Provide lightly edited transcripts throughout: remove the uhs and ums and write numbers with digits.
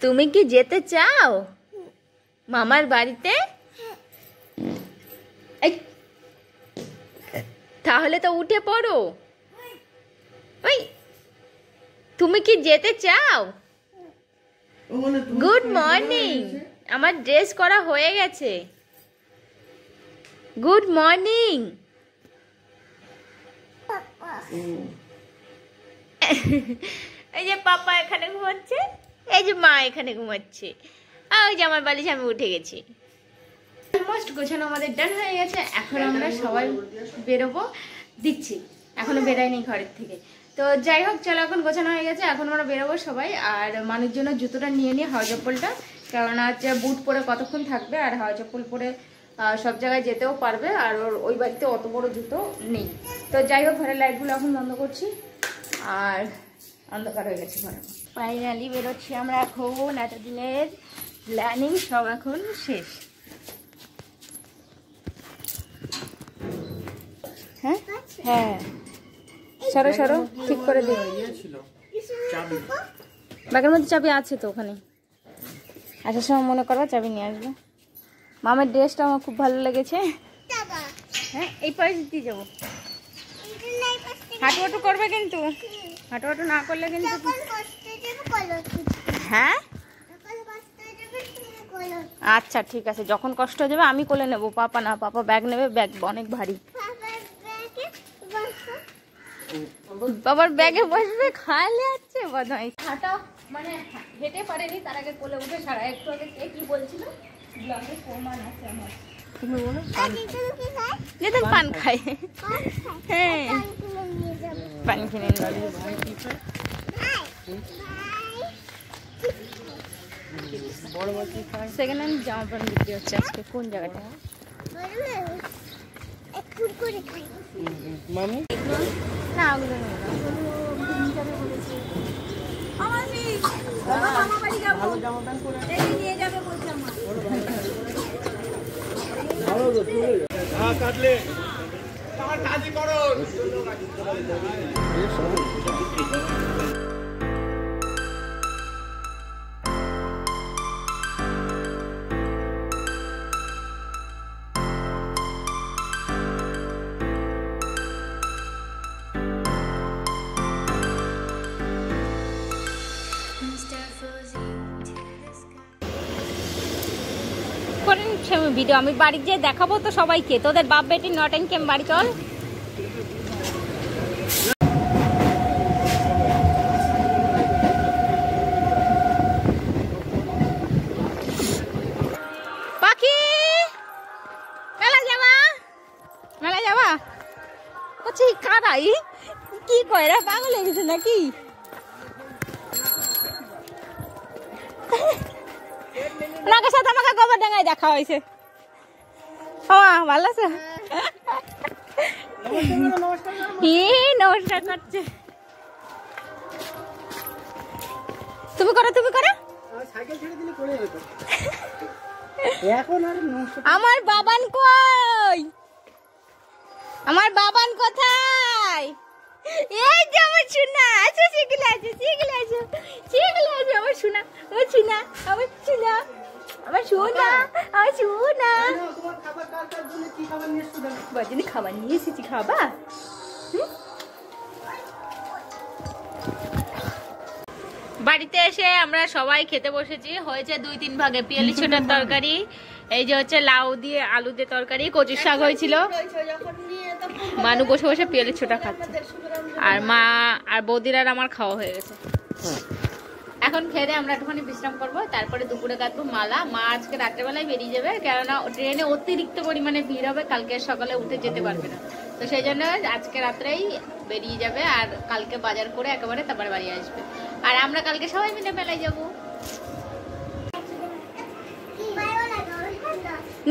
তুমি কি যেতে চাও মামার বাড়িতে? তাহলে তো উঠে পড়ো। ওই তুমি কি যেতে চাও? Good morning. আমার ড্রেস করা হয়ে গেছে। Good morning. এই যে পাপা এখানে ঘুমাচ্ছে, এই যে মা এখানে ঘুমাচ্ছে, আর ওই যে আমার বালিশ আমি উঠে গেছি। অলমোস্ট গোছানো আমাদের ডান হয়ে গেছে। এখন আমরা সবাই বেরোবো, দিচ্ছি এখনো বেরাইনি ঘরের থেকে। তো যাই হোক, চলো এখন গোছানো হয়ে গেছে, এখন আমরা বেরোবো সবাই। আর মানুষের জন্য জুতোটা নিয়ে নিই, হাওয়া চপ্পলটা, কারণ হচ্ছে বুট পরে কতক্ষণ থাকবে, আর হাওয়া চপ্পল পরে সব জায়গায় যেতেও পারবে। আর ওই বাড়িতে অত বড় জুতো নেই। তো যাই হোক, ঘরের লাইটগুলো এখন বন্ধ করছি, আর অন্ধকার হয়ে গেছে ঘরে। ফাইনালি বেরোচ্ছি আমরা এখন। এতদিনের প্ল্যানিং সব এখন শেষ। হ্যাঁ হ্যাঁ, সরো সরো, ঠিক করে দিই। ব্যাগের মধ্যে চাবি আছে তো ওখানে, আসার সময় মনে করবা চাবি নিয়ে আসবে। মামের ড্রেসটা আমার খুব ভালো লেগেছে। হ্যাঁ, এই পাশে দিয়ে যাবো। হাঁটু হাঁটু করবে কিন্তু, হাঁটু হাঁটু না করলে কিন্তু। হ্যাঁ আচ্ছা ঠিক আছে, যখন কষ্ট হয়ে যাবে আমি কোলে নেবো, পাপা না, পাপা ব্যাগ নেবে, ব্যাগ অনেক ভারী। বাবার ব্যাগে বসবে, খালে আছে বোধহয়। হাঁটা মানে হেঁটে পারেনি, তার আগে কোলে উঠে সারা। একটু আগে কে কি বলছিল, ব্লগে প্রমাণ আছে আমার। তুমি বলো পান খায়। হ্যাঁ পানি কিনে সেকেন্ড হ্যান্ড জামা প্যান্ট বিক্রি হচ্ছে আজকে। কোন জায়গাটা? মামি না, ওগুলো কাটলে আমার কাজই করো। ভিডিও আমি বাড়ি গিয়ে দেখাবো তো সবাইকে। তোদের বাপ বেটি নটেনকে বাড়ি চল। পাখি মেলা যাবা, মেলা যাবা করছি। কারাই কি কয়রা পাগল হয়ে গেছে নাকি? ওনাকে সাথে আমাকে গোবর ডাঙ্গায় দেখা হয়েছে। ভালো আছে, নমস্কার করছে। তুমি করো, তুমি করো। আমার বাবান কই? আমার বাবান কোথায়? এই যে আমার সোনা আছে, শিখলে আছে, শিখলে আছে, শিখলে আছে আমার সোনা, আমার সোনা, আমার সোনা, আমার সোনা, আমার সোনা। বাজনে খাবার নিয়ে এসেছি, খাবা? বাড়িতে এসে আমরা সবাই খেতে বসেছি। হয়েছে 2-3 ভাগে। পিয়ালি ছোটার তরকারি, এই যে হচ্ছে লাউ দিয়ে আলু দিয়ে তরকারি, কচুর শাক হয়েছিল। মানু বসে বসে পিয়ালি ছোটা খাচ্ছে, আর মা আর বৌদির আর আমার খাওয়া হয়ে গেছে। এখন খেয়ে আমরা একটুখানি বিশ্রাম করবো, তারপরে দুপুরে কাটবো মালা। মা আজকে রাত্রেবেলায় বেরিয়ে যাবে, কেননা ট্রেনে অতিরিক্ত পরিমাণে ভিড় হবে, কালকে সকালে উঠে যেতে পারবে না। তো সেই জন্য আজকে রাত্রেই বেরিয়ে যাবে, আর কালকে বাজার করে একেবারে তারপরে বাড়ি আসবে। আর আমরা কালকে সবাই মিলে মেলায় যাবো।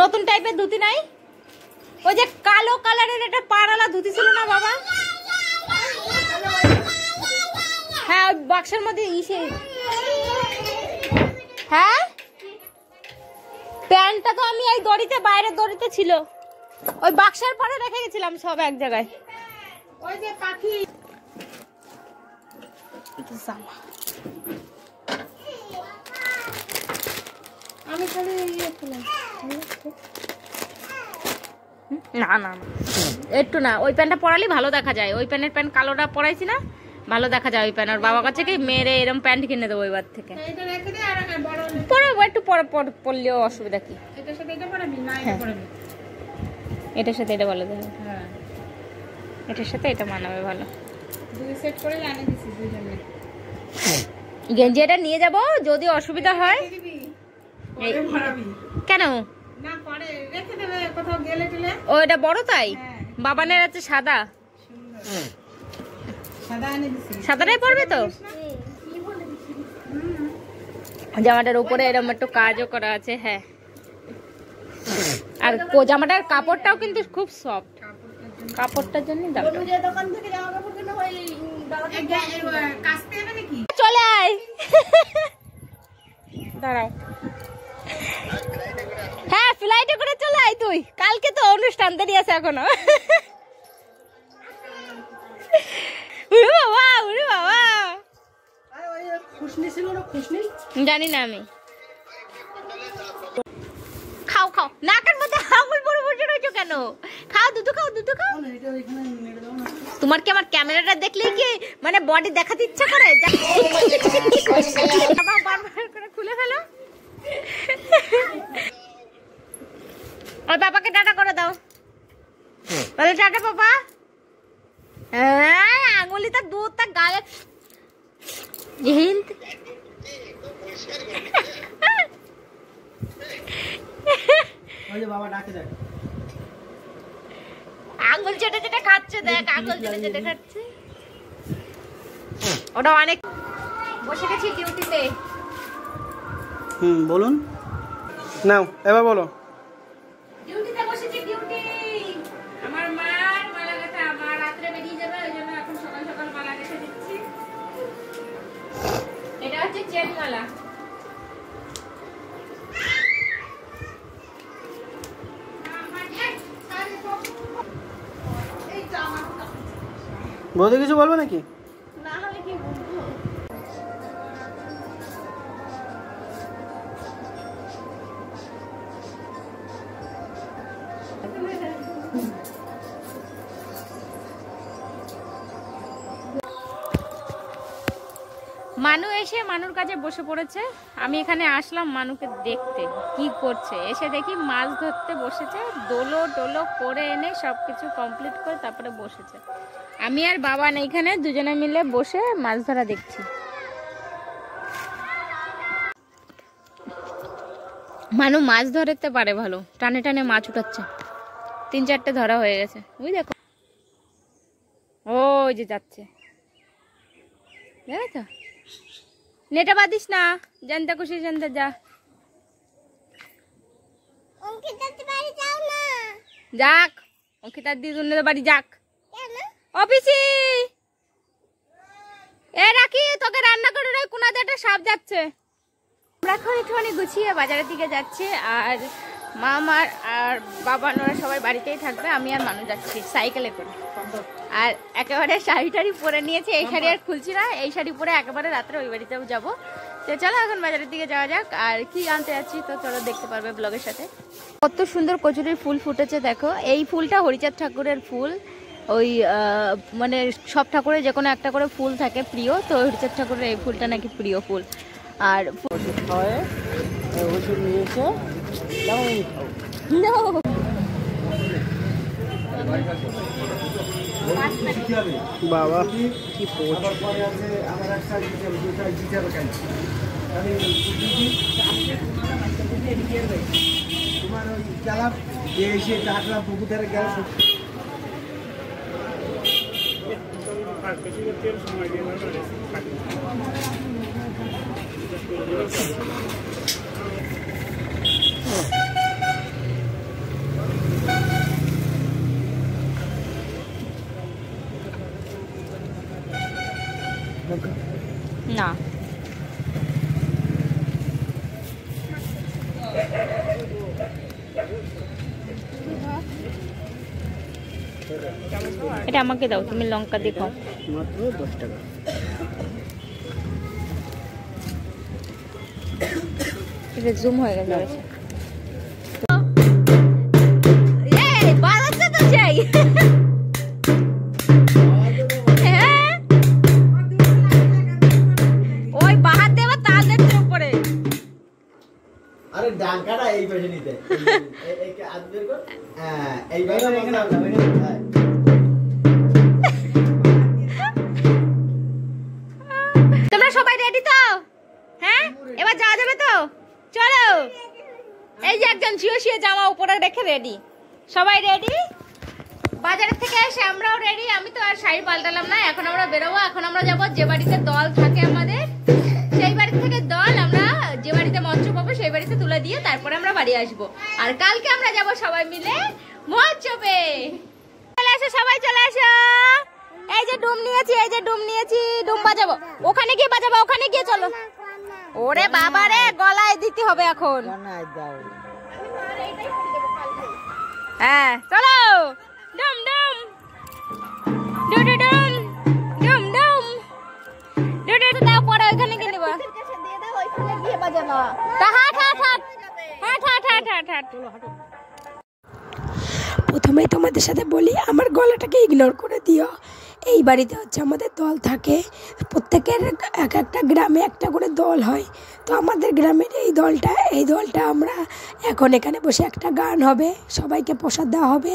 নতুন টাইপের ধুতি নাই? ওই যে কালো কালারের একটা পাড়ালা ধুতি ছিল না বাবা? হ্যাঁ, ওই বাক্সের মধ্যে ইসে। হ্যাঁ, প্যান্টটা তো আমি এই দড়িতে, বাইরের দড়িতে ছিল, ওই বাক্সের পরে রেখে গেছিলাম সব এক জায়গায়। ওই যে পাখি জামা আমি খালি ইয়ে খেলাম। না না না একটু না, ওই প্যান্টটা পরালে ভালো দেখা যায়। ওই প্যান্টের প্যান্ট কালোটা পরাইছি না, ভালো দেখা যায় ওই প্যান্ট। ওর বাবা কাছে কি মেয়েরে এরকম প্যান্ট কিনে দেবো এবার থেকে। পরাবো একটু পরলেও অসুবিধা কি? এটার সাথে এটা পরাবি না এটা পরাবি? এটার সাথে এটা ভালো দেবে। হ্যাঁ এটার সাথে এটা মানাবে ভালো। দুই সেট করে আনে দিছি দুইজনে। গেঞ্জি এটা নিয়ে যাব যদি অসুবিধা হয়। কেন না পরে রেখে দেবে কোথাও গেলে টেলে। ও এটা বড় তাই? বাবানের আছে সাদা। সাদা এনে দিছি। সাদাটাই পরবে তো? জামাটার উপরে এরকম একটু কাজও করা আছে। হ্যাঁ আর জামাটার কাপড়টাও কিন্তু খুব সফট। কাপড়টার জন্য দোকান থেকে জামা কাপড় কেনা হয় কাচতে হবে নাকি? চলে আয় দাঁড়াও। হ্যাঁ ফ্লাইটে করে চলে আয় তুই, কালকে তো অনুষ্ঠান দেরি আছে এখনো। উরে বাবা উরে বাবা, জানি না আমি। খাও খাও, নাকের মধ্যে আঙুল পরে বসে রয়েছো কেন? খাও দুধ খাও দুধ খাও। তোমার কি আমার ক্যামেরাটা দেখলেই কি মানে বডি দেখাতে ইচ্ছা করে? বারবার করে খুলে ফেলো। ওই বাবাকে টাটা করে দাও, বলে টাটা বাবা। আঙুলিটা দুধটা গালে আঙুল চেটে চেটে খাচ্ছে। দেখ আঙুল চেটে চেটে খাচ্ছে। ওটা অনেক বসে গেছি ডিউটিতে। বলুন নাও এবার বলো। ডিউটিতে বসেছি ডিউটি। আমার মার মালা গাঁথা, আমার রাত্রে বেরিয়ে যাবে ওই জন্য এখন সকাল সকাল মালা গেঁথে দিচ্ছি। এটা হচ্ছে চেন মালা। বৌদি কিছু বলবে নাকি? না হলে কি বলবো? মানু এসে মানুর কাছে বসে পড়েছে। আমি এখানে আসলাম মানুকে দেখতে কি করছে। এসে দেখি মাছ ধরতে বসেছে। দোলো টোলো করে এনে সবকিছু কমপ্লিট করে তারপরে বসেছে। আমি আর বাবা এইখানে দুজনে মিলে বসে মাছ ধরা দেখছি। মানু মাছ ধরতে পারে ভালো, টানে টানে মাছ উঠাচ্ছে। 3-4টে ধরা হয়ে গেছে। ওই দেখো ওই যে যাচ্ছে, দেখো তো। নেটা বাদিস না, জানতে খুশি জানতে যা। যাক অঙ্কিতার দিদুনের বাড়ি যাক। অফিসে এ রাখি তোকে রান্না করে রে, কোনাতে একটা সাপ যাচ্ছে। আমরা এখন একটুখানি গুছিয়ে বাজারের দিকে যাচ্ছি। আর মা আমার আর বাবা ওরা সবাই বাড়িতেই থাকবে। আমি আর মানুষ যাচ্ছি সাইকেলে করে। আর একেবারে শাড়ি টাড়ি পরে নিয়েছি। এই শাড়ি আর খুলছি না, এই শাড়ি পরে একেবারে রাত্রে ওই বাড়িতেও যাবো। তো চলো এখন বাজারের দিকে যাওয়া যাক। আর কি আনতে যাচ্ছি তো চলো দেখতে পারবে ব্লগের সাথে। কত সুন্দর কচুরির ফুল ফুটেছে দেখো। এই ফুলটা হরিচাঁদ ঠাকুরের ফুল। ওই মানে সব ঠাকুরের যে কোনো একটা করে ফুল থাকে প্রিয়, তো হরিচাঁদ ঠাকুরের এই ফুলটা নাকি প্রিয় ফুল। আর বাবা কি তোমার ওই গেলাম এসে ডাকলাম পুকুর ধারে গেলাম। না এটা আমাকে দাও, তুমি লঙ্কা দেখো। মাত্র 10 টাকা। এটা জুম হয়ে গেছে বাজাচ্ছে তো চাই ওই বাহার দেবা তাল দেখতে উপরে আরে ডাঙ্কাটা এই পাশে নিতে এই হাত বের কর হ্যাঁ এইভাবে এখানে তোমরা সবাই রেডি তো? হ্যাঁ এবার যাওয়া যাবে তো? চলো। এই যে একজন শুয়ে জামা উপরে রেখে রেডি। সবাই রেডি? বাজারের থেকে এসে আমরাও রেডি। আমি তো আর শাড়ি পাল্টালাম না, এখন আমরা বেরোবো। এখন আমরা যাবো যে বাড়িতে দল থাকে আমাদের, সেই বাড়ি থেকে দল আমরা যে বাড়িতে মঞ্চ পাবো সেই বাড়িতে তুলে দিয়ে তারপরে আমরা বাড়ি আসবো। আর কালকে আমরা যাবো সবাই মিলে মঞ্চপে। চলে আসো সবাই, চলে আসো। এই যে ডুম নিয়েছি, এই যে ডুম নিয়েছি, ডুম বাজাবো। ওখানে গিয়ে বাজাবো, ওখানে গিয়ে চলো। ওরে বাবা রে, গলায় দিতে হবে এখন। হ্যাঁ চলো। ডুম ডুম ডু ডু ডুম ডুম ডুম ডু ডু দাও, পরে ওইখানে গিয়ে নিব। প্রথমেই তোমাদের সাথে বলি, আমার গলাটাকে ইগনোর করে দিও। এই বাড়িতে হচ্ছে আমাদের দল থাকে, প্রত্যেকের এক একটা গ্রামে একটা করে দল হয়। তো আমাদের গ্রামের এই দলটা আমরা এখন এখানে বসে একটা গান হবে, সবাইকে প্রসাদ দেওয়া হবে।